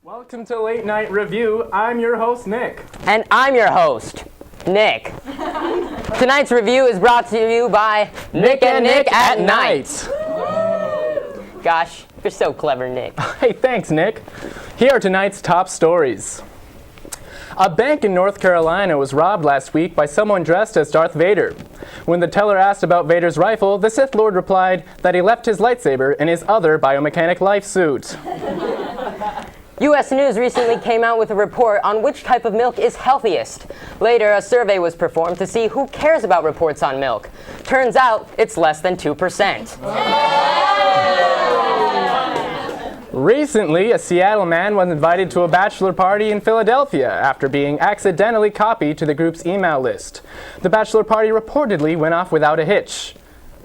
Welcome to Late Night Review. I'm your host, Nick. And I'm your host, Nick. Tonight's review is brought to you by Nick and Nick at Night. Gosh, you're so clever, Nick. Hey, thanks, Nick. Here are tonight's top stories. A bank in North Carolina was robbed last week by someone dressed as Darth Vader. When the teller asked about Vader's rifle, the Sith Lord replied that he left his lightsaber in his other biomechanic life suit. U.S. News recently came out with a report on which type of milk is healthiest. Later, a survey was performed to see who cares about reports on milk. Turns out, it's less than 2%. Recently, a Seattle man was invited to a bachelor party in Philadelphia after being accidentally copied to the group's email list. The bachelor party reportedly went off without a hitch.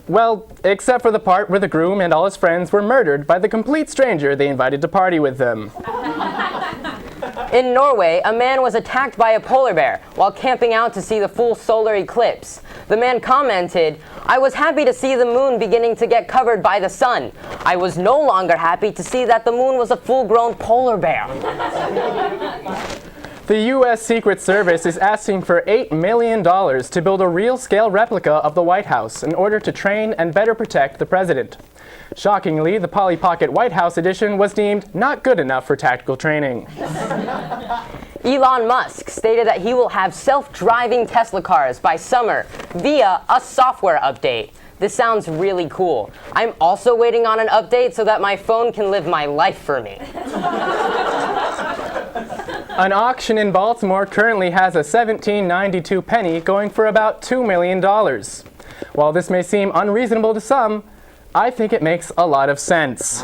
Well, except for the part where the groom and all his friends were murdered by the complete stranger they invited to party with them. In Norway, a man was attacked by a polar bear while camping out to see the full solar eclipse. The man commented, "I was happy to see the moon beginning to get covered by the sun. I was no longer happy to see that the moon was a full-grown polar bear." The U.S. Secret Service is asking for $8 million to build a real-scale replica of the White House in order to train and better protect the president. Shockingly, the Polly Pocket White House edition was deemed not good enough for tactical training. Elon Musk stated that he will have self-driving Tesla cars by summer via a software update. This sounds really cool. I'm also waiting on an update so that my phone can live my life for me. An auction in Baltimore currently has a $17.92 penny going for about $2 million. While this may seem unreasonable to some, I think it makes a lot of sense.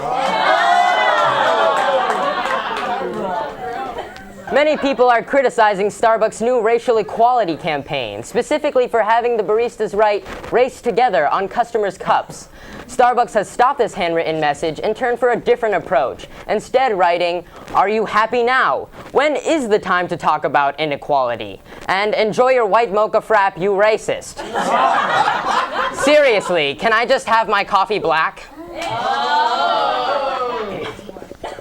Many people are criticizing Starbucks' new racial equality campaign, specifically for having the baristas write "Race Together" on customers' cups. Starbucks has stopped this handwritten message and turned for a different approach, instead writing, "Are you happy now? When is the time to talk about inequality? And enjoy your white mocha frap, you racist." Seriously, can I just have my coffee black?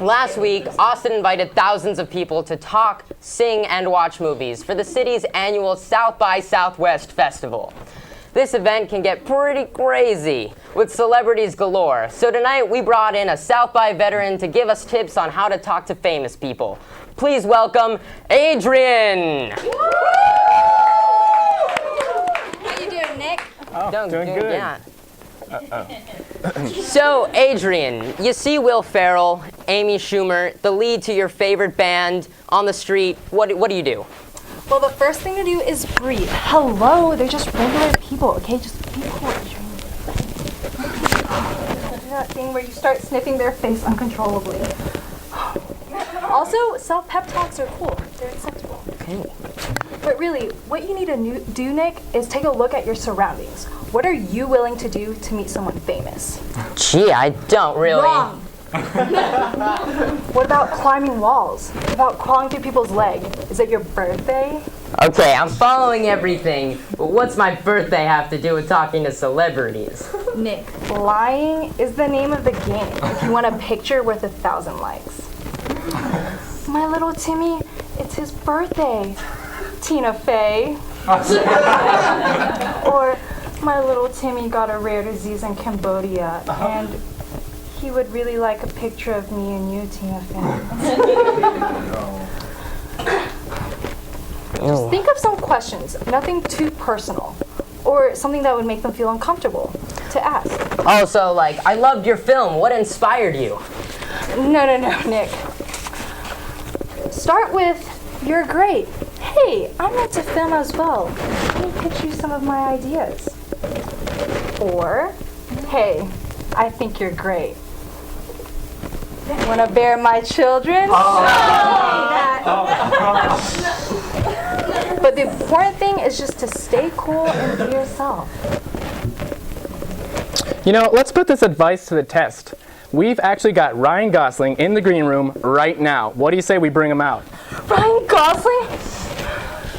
Last week, Austin invited thousands of people to talk, sing, and watch movies for the city's annual South by Southwest festival. This event can get pretty crazy, with celebrities galore. So tonight, we brought in a South by veteran to give us tips on how to talk to famous people. Please welcome Adrian! How you doing, Nick? Oh, doing good. Yeah. So, Adrian, you see Will Ferrell, Amy Schumer, the lead to your favorite band, on the street. What do you do? Well, the first thing to do is breathe. Hello, they're just regular people, okay? Just be cool. Do that thing where you start sniffing their face uncontrollably. Also, self-pep talks are cool. They're acceptable. Okay. But really, what you need to do, Nick, is take a look at your surroundings. What are you willing to do to meet someone famous? Gee, I don't really. Wrong. What about climbing walls? What about crawling through people's leg? Is it your birthday? Okay, I'm following everything, but what's my birthday have to do with talking to celebrities? Nick, lying is the name of the game if you want a picture worth 1,000 likes. My little Timmy, it's his birthday. Tina Fey. Or my little Timmy got a rare disease in Cambodia, and he would really like a picture of me and you, Tina Fey. Just think of some questions, nothing too personal, or something that would make them feel uncomfortable to ask. Oh, so like, I loved your film. What inspired you? No, Nick. Start with, "You're great. Hey, I'm into film as well. Let me pitch you some of my ideas." Or, "Hey, I think you're great. Wanna bear my children?" But the important thing is just to stay cool and be yourself. You know, let's put this advice to the test. We've actually got Ryan Gosling in the green room right now. What do you say we bring him out? Ryan Gosling?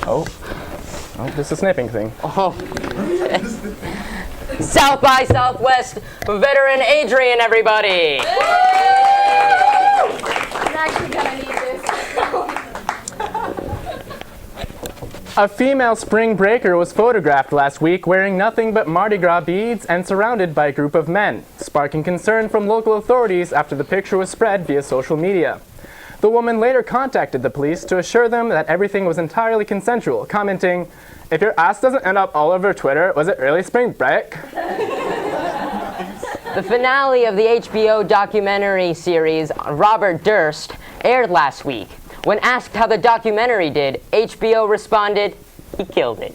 Oh, this is a snipping thing. Oh. South by Southwest veteran Adrian, everybody. I'm actually gonna need this. A female spring breaker was photographed last week wearing nothing but Mardi Gras beads and surrounded by a group of men, sparking concern from local authorities after the picture was spread via social media. The woman later contacted the police to assure them that everything was entirely consensual, commenting, "If your ass doesn't end up all over Twitter, was it really spring break?" The finale of the HBO documentary series Robert Durst aired last week. When asked how the documentary did, HBO responded, "He killed it."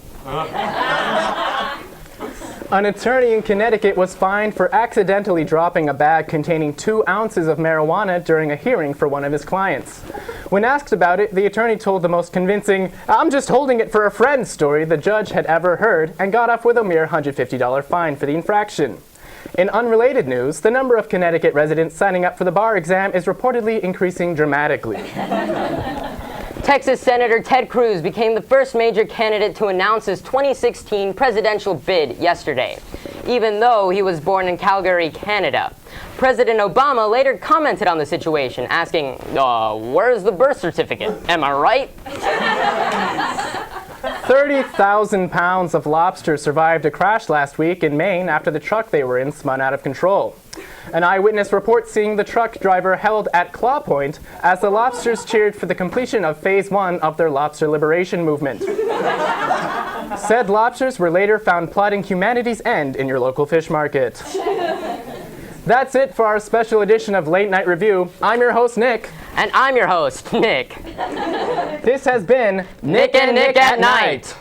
An attorney in Connecticut was fined for accidentally dropping a bag containing 2 ounces of marijuana during a hearing for one of his clients. When asked about it, the attorney told the most convincing, "I'm just holding it for a friend" story the judge had ever heard and got off with a mere $150 fine for the infraction. In unrelated news, the number of Connecticut residents signing up for the bar exam is reportedly increasing dramatically. Texas Senator Ted Cruz became the first major candidate to announce his 2016 presidential bid yesterday, even though he was born in Calgary, Canada. President Obama later commented on the situation, asking, "Where's the birth certificate? Am I right?" 30,000 pounds of lobster survived a crash last week in Maine after the truck they were in spun out of control. An eyewitness reports seeing the truck driver held at claw point as the lobsters cheered for the completion of Phase 1 of their lobster liberation movement. Said lobsters were later found plotting humanity's end in your local fish market. That's it for our special edition of Late Night Review. I'm your host, Nick. And I'm your host, Nick. This has been Nick and Nick at Night.